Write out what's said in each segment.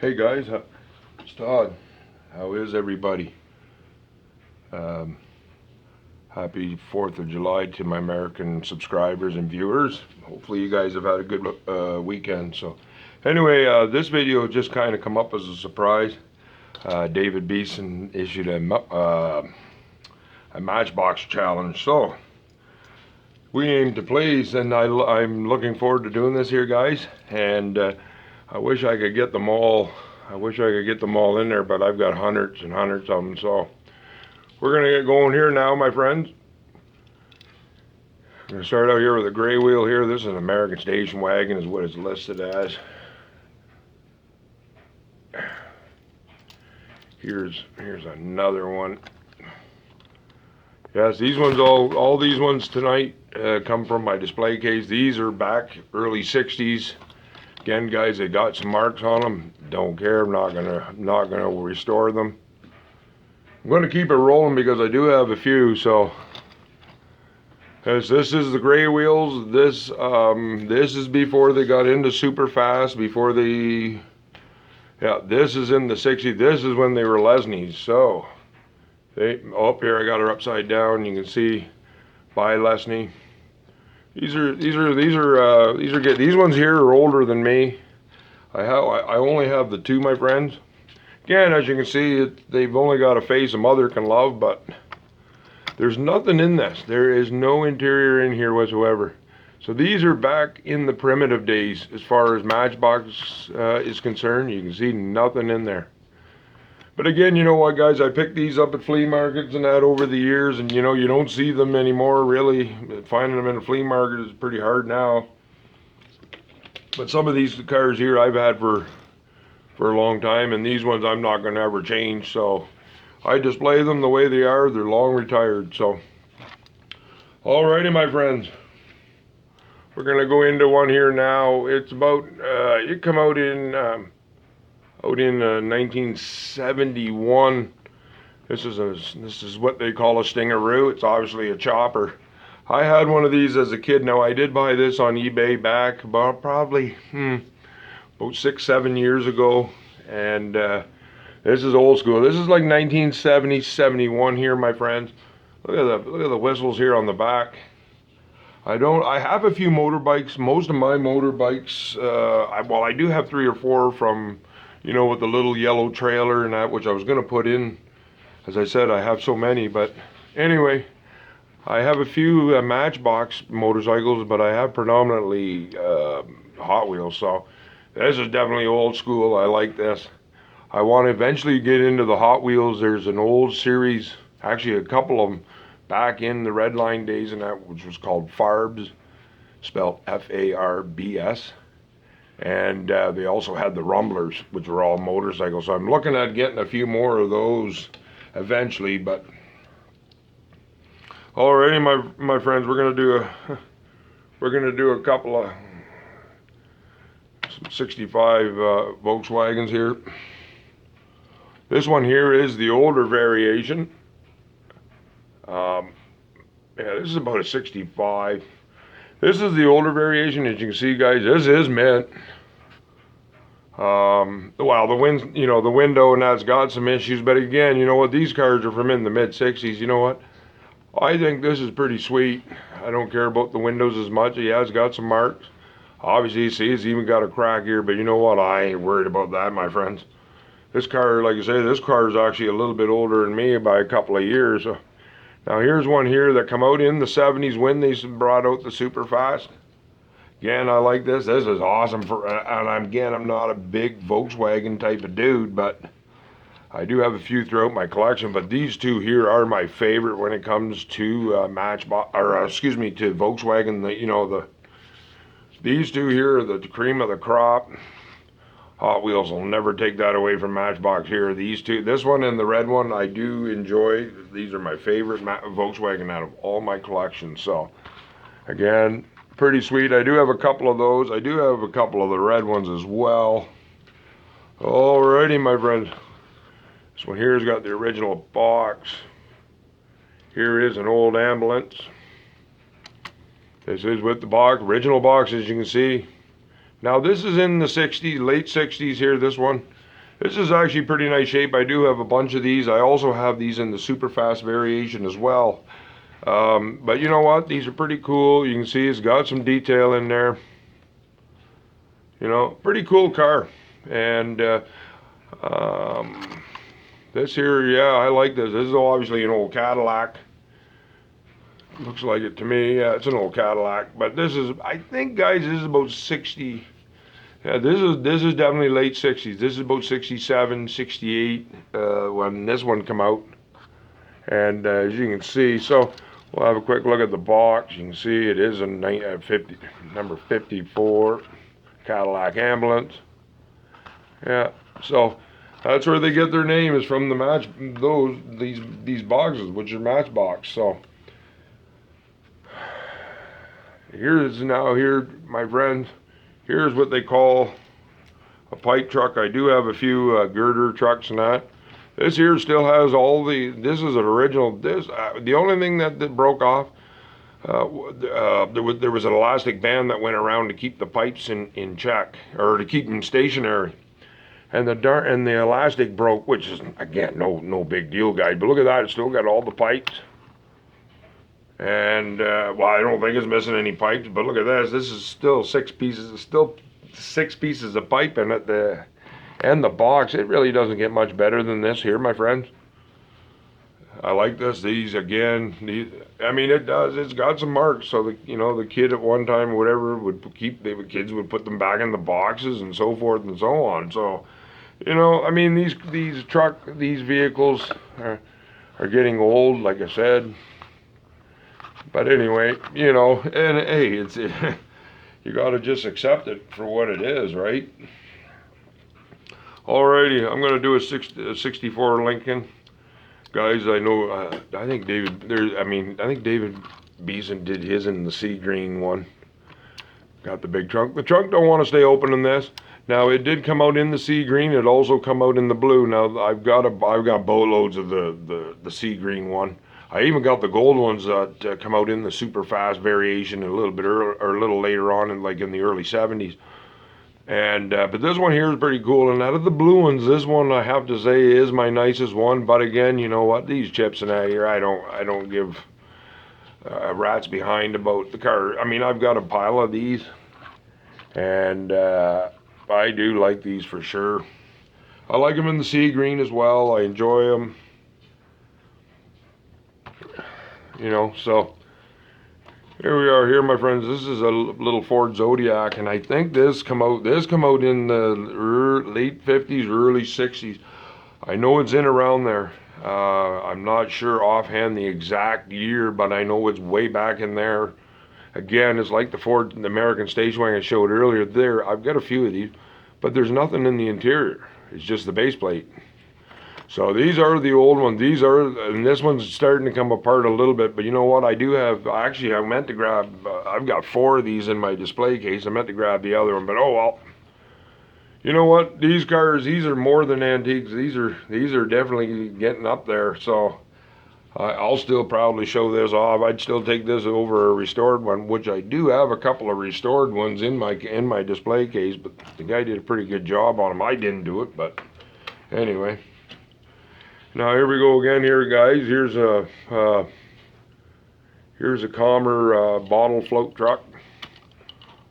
Hey guys, it's Todd. How is everybody? Happy 4th of July to my American subscribers and viewers. Hopefully you guys have had a good weekend. So anyway, this video just kind of come up as a surprise. David Beeson issued a matchbox challenge. So we aim to please, and I'm looking forward to doing this here, guys. And I wish I could get them all. I wish I could get them all in there, but I've got hundreds and hundreds of them. So we're gonna get going here now, my friends. I'm gonna start out here with a gray wheel here. This is an American station wagon, is what it's listed as. Here's another one. Yes, these ones, all these ones tonight come from my display case. These are back early 60s. Again, guys, they got some marks on them. Don't care. I'm not gonna restore them. I'm gonna keep it rolling because I do have a few. So, as this is the gray wheels. This is before they got into super fast. Before the this is in the 60s. This is when they were Lesnies. So, up here I got her upside down. You can see by Lesney. These are good. These ones here are older than me. I only have the two, my friends. Again, as you can see, they've only got a face a mother can love, but there's nothing in this. There is no interior in here whatsoever. So these are back in the primitive days as far as matchbox is concerned. You can see nothing in there. But again, you know what, guys? I picked these up at flea markets and that over the years, and you know, you don't see them anymore, really. Finding them in a flea market is pretty hard now. But some of these cars here I've had for a long time, and these ones I'm not going to ever change. So I display them the way they are. They're long retired. So, alrighty, my friends. We're going to go into one here now. It's about, it come out in 1971. This is what they call a stingaroo. It's obviously a chopper. I had one of these as a kid. Now I did buy this on eBay back about probably about 6-7 years ago, and this is old school. This is like 1970-71 here, my friends. Look at the whistles here on the back. I have a few motorbikes. Most of my motorbikes, I do have 3 or 4 from, you know, with the little yellow trailer and that, which I was going to put in. As I said, I have so many, but anyway, I have a few matchbox motorcycles, but I have predominantly Hot Wheels. So this is definitely old school. I like this. I want to eventually get into the Hot Wheels. There's an old series, actually a couple of them, back in the Red Line days and that, which was called Farbs, spelled F-A-R-B-S. And they also had the Rumblers, which were all motorcycles. So I'm looking at getting a few more of those eventually. But alrighty, my friends, we're gonna do a couple of some 65 Volkswagens here. This one here is the older variation. Yeah, this is about a 65. This is the older variation. As you can see, guys, this is mint. Well, the window and that's got some issues, but again, you know what, these cars are from in the mid-60s. You know what, I think this is pretty sweet. I don't care about the windows as much. Yeah, it's got some marks. Obviously, you see, it's even got a crack here, but you know what, I ain't worried about that, my friends. This car, like I say, this car is actually a little bit older than me by a couple of years. So, now here's one here that come out in the 70s when they brought out the super fast. Again, I like this. This is awesome and again, I'm not a big Volkswagen type of dude, but I do have a few throughout my collection. But these two here are my favorite when it comes to Matchbox, or excuse me, to Volkswagen. These two here are the cream of the crop. Hot Wheels will never take that away from Matchbox here. These two, this one and the red one, I do enjoy. These are my favorite Volkswagen out of all my collections. So, again, pretty sweet. I do have a couple of those. I do have a couple of the red ones as well. Alrighty, my friends. This one here has got the original box. Here is an old ambulance. This is with the box, original box, as you can see. Now this is in the 60s, late 60s here, this one. This is actually pretty nice shape. I do have a bunch of these. I also have these in the super fast variation as well. But you know what? These are pretty cool. You can see it's got some detail in there. You know, pretty cool car. And this here, yeah, I like this. This is obviously an old Cadillac. Looks like it to me. Yeah, it's an old Cadillac. But this is, I think, guys, this is about 60. Yeah, this is definitely late 60s. This is about 67, 68 when this one come out. And as you can see, so we'll have a quick look at the box. You can see it is a number 54 Cadillac ambulance. Yeah, so that's where they get their name, is from the these boxes, which are matchbox. So here, my friends. Here's what they call a pipe truck. I do have a few girder trucks and that. This here still has all this is an original. The only thing that broke off, there was an elastic band that went around to keep the pipes in check, or to keep them stationary. And the elastic broke, which is, again, no big deal, guys. But look at that, it's still got all the pipes. And well, I don't think it's missing any pipes, but look at this. This is still 6 pieces. It's still 6 pieces of pipe in it. And the box, it really doesn't get much better than this here, my friends. I like this. These again. I mean, it does. It's got some marks. So the kid at one time or whatever kids would put them back in the boxes and so forth and so on. So, I mean, these vehicles are getting old, like I said. But anyway, and hey, you gotta just accept it for what it is, right? Alrighty, I'm gonna do a 64 Lincoln, guys. I know, I think David Beeson did his in the sea green one. Got the big trunk. The trunk don't want to stay open in this. Now it did come out in the sea green. It also come out in the blue. Now I've got boatloads of the sea green one. I even got the gold ones that come out in the super fast variation a little bit earlier, or a little later on, in the early 70s. And but this one here is pretty cool. And out of the blue ones, this one I have to say is my nicest one. But again, you know what? These chips and that here, I don't give a rat's behind about the car. I mean, I've got a pile of these, and I do like these for sure. I like them in the sea green as well. I enjoy them. So here we are here, my friends. This is a little Ford Zodiac, and I think this come out in the late 50s, early 60s. I know it's in around there. I'm not sure offhand the exact year, but I know it's way back in there. Again, it's like the American station wagon I showed earlier. There, I've got a few of these, but there's nothing in the interior. It's just the base plate. So these are the old ones. And this one's starting to come apart a little bit, but you know what? I meant to grab, I've got 4 of these in my display case. I meant to grab the other one, but oh well. You know what? These cars, these are more than antiques. These are definitely getting up there. So I'll still proudly show this off. I'd still take this over a restored one, which I do have a couple of restored ones in my display case, but the guy did a pretty good job on them. I didn't do it, but anyway. Now here we go again here, guys. Here's a Calmer bottle float truck.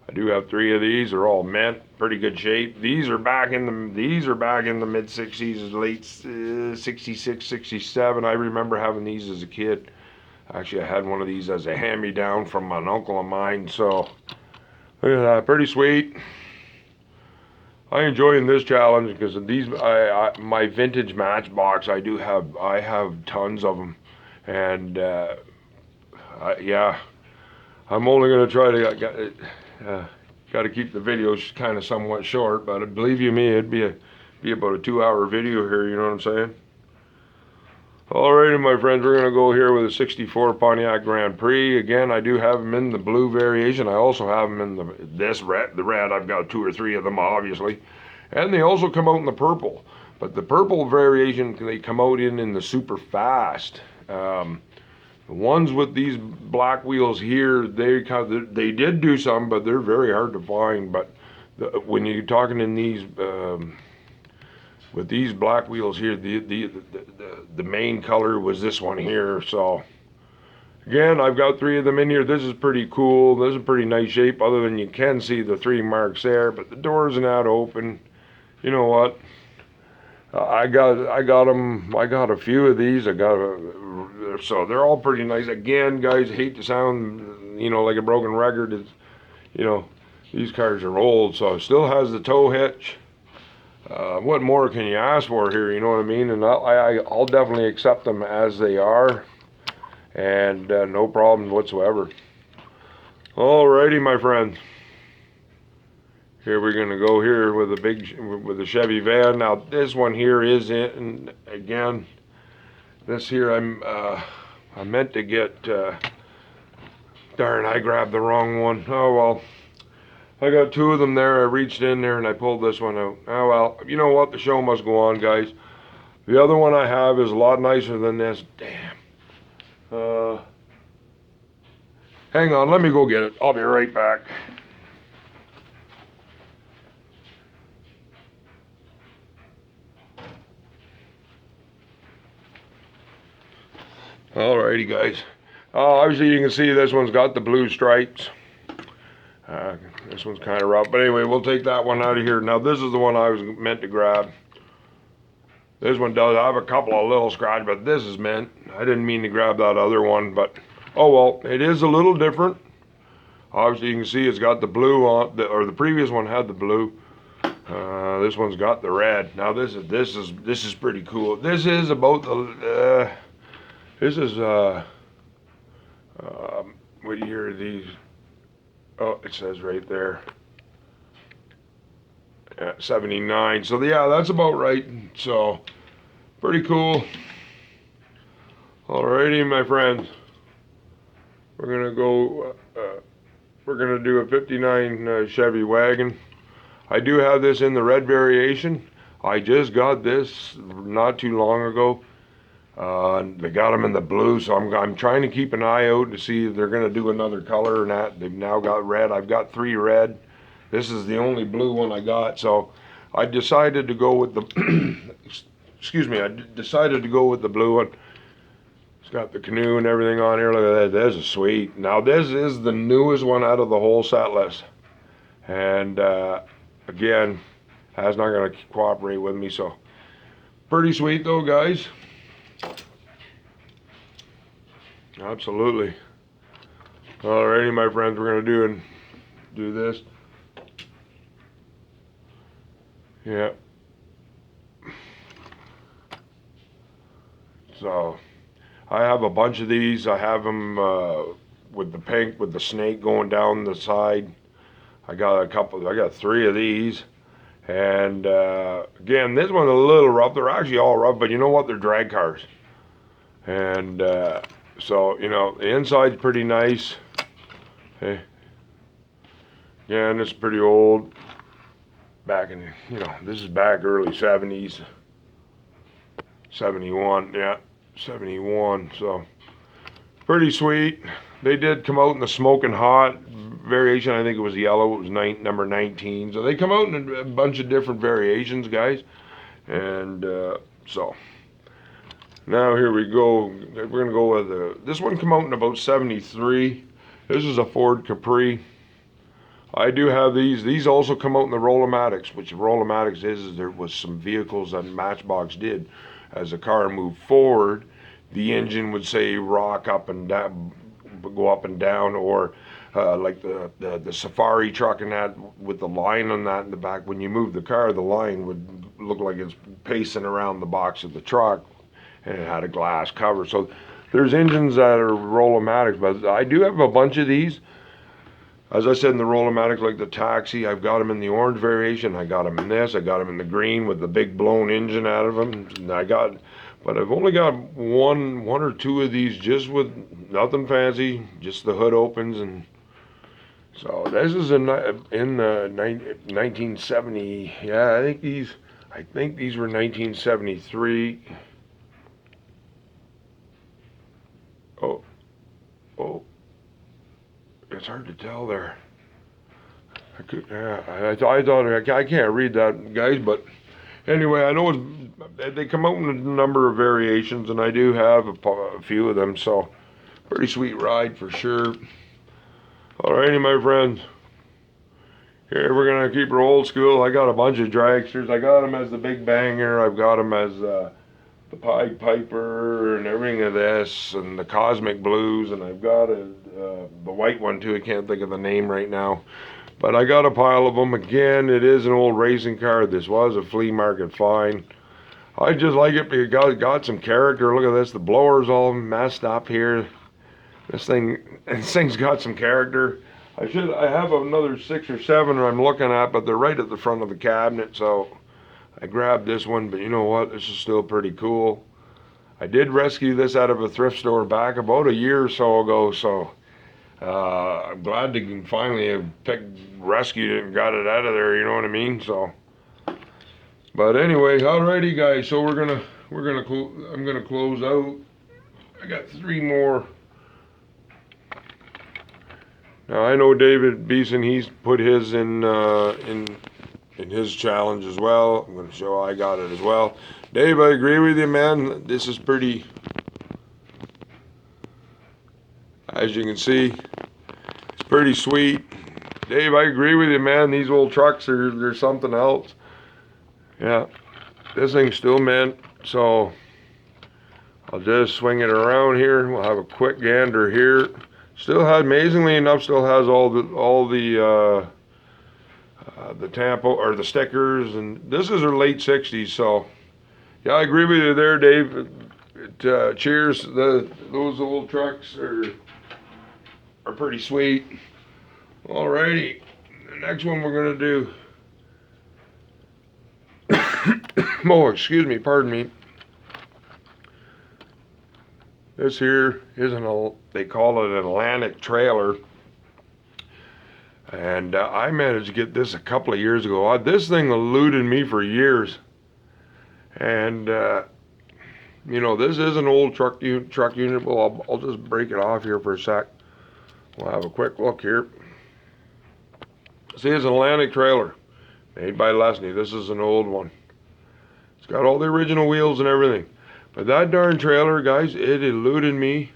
I do have 3 of these. They're all mint, pretty good shape. These are back in the mid 60s, late 66, 67. I remember having these as a kid. Actually, I had one of these as a hand-me-down from an uncle of mine. So look at that, pretty sweet. I enjoy this challenge because of these. My vintage Matchbox. I have tons of them, and yeah, I'm only gonna try to got to keep the videos kind of somewhat short. But believe you me, it'd be about a 2-hour video here. You know what I'm saying? Alrighty, my friends, we're gonna go here with a 64 Pontiac Grand Prix. Again, I do have them in the blue variation. I also have them in the red. I've got 2 or 3 of them, obviously, and they also come out in the purple. But the purple variation, they come out in the super fast. The ones with these black wheels here, they did do some, but they're very hard to find. But when you're talking in these with these black wheels here, the main color was this one here. So again, I've got 3 of them in here. This is pretty cool. This is a pretty nice shape, other than you can see the 3 marks there, but the door's not open. You know what? I got them. I got a few of these. So they're all pretty nice. Again, guys, hate to sound, like a broken record. It's, these cars are old, so it still has the tow hitch. What more can you ask for here? You know what I mean? And I'll definitely accept them as they are, and no problem whatsoever. Alrighty, my friends. Here we're gonna go here with a Chevy van. Now this one here is in again. This here I meant to get. Darn, I grabbed the wrong one. Oh well. I got 2 of them there. I reached in there and I pulled this one out. Oh well. You know what? The show must go on, guys. The other one I have is a lot nicer than this. Damn. Hang on. Let me go get it. I'll be right back. Alrighty, guys. Obviously you can see this one's got the blue stripes. This one's kind of rough, but anyway, we'll take that one out of here. Now this is the one I was meant to grab. This one does have a couple of little scratches, but this is meant. I didn't mean to grab that other one, but oh well, it is a little different. Obviously you can see it's got the blue on, or the previous one had the blue. This one's got the red. Now this is pretty cool. This is about the. This is, what year are these? Oh, it says right there. 79. So yeah, that's about right. So, pretty cool. Alrighty, my friends. We're gonna go, we're gonna do a 59 Chevy wagon. I do have this in the red variation. I just got this not too long ago. They got them in the blue, so I'm trying to keep an eye out to see if they're going to do another color or not. They've now got red. I've got 3 red. This is the only blue one I got, so I decided to go with the excuse me, I decided to go with the blue one. It's got the canoe and everything on here. Look at that. This is sweet. Now this is the newest one out of the whole set list, and again, that's not going to cooperate with me, so pretty sweet though, guys. Absolutely. Alrighty, my friends, we're gonna do this. Yeah. So I have a bunch of these. I have them with the pink with the snake going down the side. I got 3 of these. And again, this one's a little rough. They're actually all rough, but you know what? They're drag cars. And so, the inside's pretty nice. Hey. Yeah, and it's pretty old. Back in, this is back early 70s. 71, yeah, 71. So, pretty sweet. They did come out in the smoking hot variation. I think it was yellow. It was number 19. So they come out in a bunch of different variations, guys. And so now here we go. We're gonna go with this one. Come out in about 73. This is a Ford Capri. I do have these. These also come out in the Roll-O-Matics, which Roll-O-Matics is there was some vehicles that Matchbox did. As the car moved forward, the engine would say rock up and down, go up and down, or like the safari truck and that with the line on that in the back. When you move the car, the line would look like it's pacing around the box of the truck, and it had a glass cover. So there's engines that are Roll-O-Matics, but I do have a bunch of these. As I said, in the Roll-O-Matic, like the Taxi, I've got them in the orange variation. I got them in this. I got them in the green with the big blown engine out of them. But I've only got one or two of these, just with nothing fancy, just the hood opens. And so this is in 1970. Yeah, I think these were 1973. Oh. It's hard to tell there. I can't read that, guys, but Anyway, I know they come out in a number of variations, and I do have a few of them, so pretty sweet ride for sure. Alrighty, my friends. Here, we're gonna keep her old school. I got a bunch of dragsters. I got them as the Big Banger. I've got them as the Pied Piper and everything of this, and the Cosmic Blues, and I've got the white one too. I can't think of the name right now. But I got a pile of them. Again, it is an old racing car. This was a flea market find. I just like it because it got some character. Look at this. The blower's all messed up here. This thing's got some character. I have another 6 or 7 I'm looking at, but they're right at the front of the cabinet, so I grabbed this one. But you know what? This is still pretty cool. I did rescue this out of a thrift store back about a year or so ago, so I'm glad to finally have rescued it and got it out of there. You know what I mean? So, but anyway, alrighty, guys. So I'm gonna close out. I got 3 more. Now I know David Beeson. He's put his in his challenge as well. I'm gonna show I got it as well. Dave, I agree with you, man. This is pretty. As you can see, it's pretty sweet. Dave, I agree with you, man. These old trucks they're something else. Yeah, this thing's still mint, so I'll just swing it around here. We'll have a quick gander here. Still has, amazingly enough, still has all the tampo or the stickers, and this is her late '60s. So yeah, I agree with you there, Dave. Cheers. Those old trucks are pretty sweet. Alrighty, the next one we're gonna do. Oh, excuse me, pardon me. This here isn't they call it an Atlantic trailer. And I managed to get this a couple of years ago. This thing eluded me for years. And, you know, this is an old truck unit. Well, I'll just break it off here for a sec. We'll have a quick look here. See, it's an Atlantic trailer made by Lesney. This is an old one. It's got all the original wheels and everything. But that darn trailer, guys, it eluded me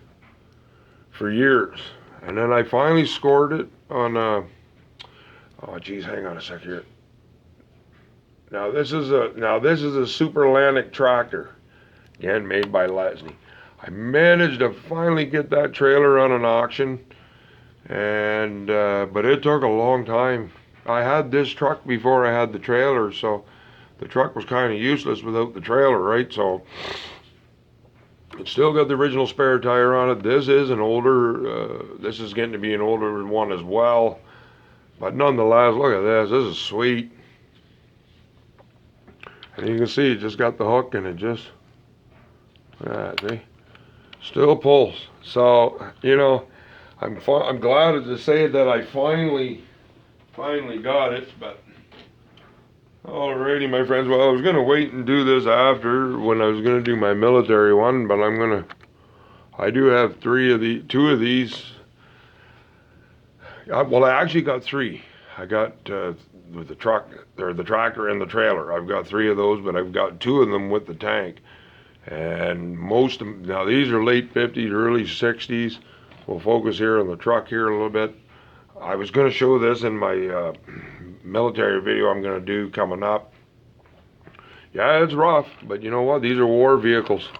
for years. And then I finally scored it on oh geez, hang on a sec here. Now this is a Super Atlantic tractor, again made by Lesney. I managed to finally get that trailer on an auction, and but it took a long time. I had this truck before I had the trailer, so the truck was kind of useless without the trailer, right? So it's still got the original spare tire on it. This is an older, this is getting to be an older one as well. But nonetheless, look at this. This is sweet. And you can see it just got the hook and it just, see, still pulls. So, you know, I'm glad to say that I finally got it. But alrighty, my friends. Well, I was gonna wait and do this after when I was gonna do my military one, but I do have 2 of these. Well, I actually got 3. I got with the truck, or the tractor and the trailer. I've got 3 of those, but I've got 2 of them with the tank. And most of them, now these are late 50s, early 60s. We'll focus here on the truck here a little bit. I was going to show this in my military video I'm going to do coming up. Yeah, it's rough, but you know what? These are war vehicles.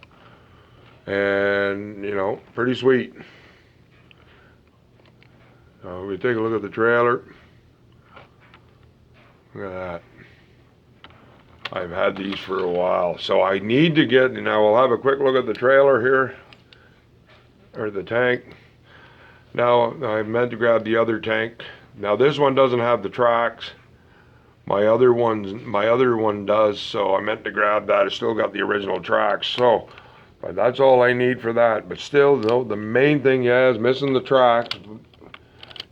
And, you know, pretty sweet. We take a look at the trailer. Look at that. I've had these for a while, so I need to get, now we'll have a quick look at the trailer here, or the tank. Now, I meant to grab the other tank. Now this one doesn't have the tracks. My other one does, so I meant to grab that. It's still got the original tracks, so but that's all I need for that. But still, though, the main thing, yeah, is missing the tracks.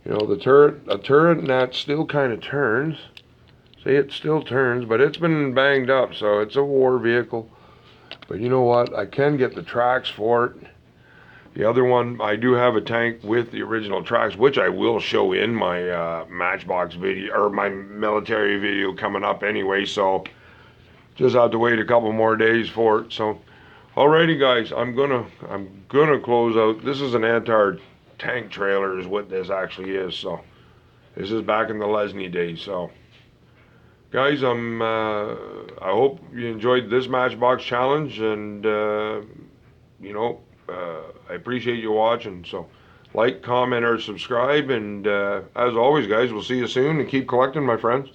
You know, the turret and that still kind of turns. See, it still turns, but it's been banged up, so it's a war vehicle. But you know what? I can get the tracks for it. The other one, I do have a tank with the original tracks, which I will show in my Matchbox video, or my military video coming up anyway. So, Just have to wait a couple more days for it. So, alrighty, guys, I'm gonna close out. This is an Antar tank trailer, is what this actually is. So, this is back in the Lesney days. So, guys, I hope you enjoyed this Matchbox challenge, and I appreciate you watching. So, like, comment, or subscribe, and as always, guys, we'll see you soon, and keep collecting, my friends.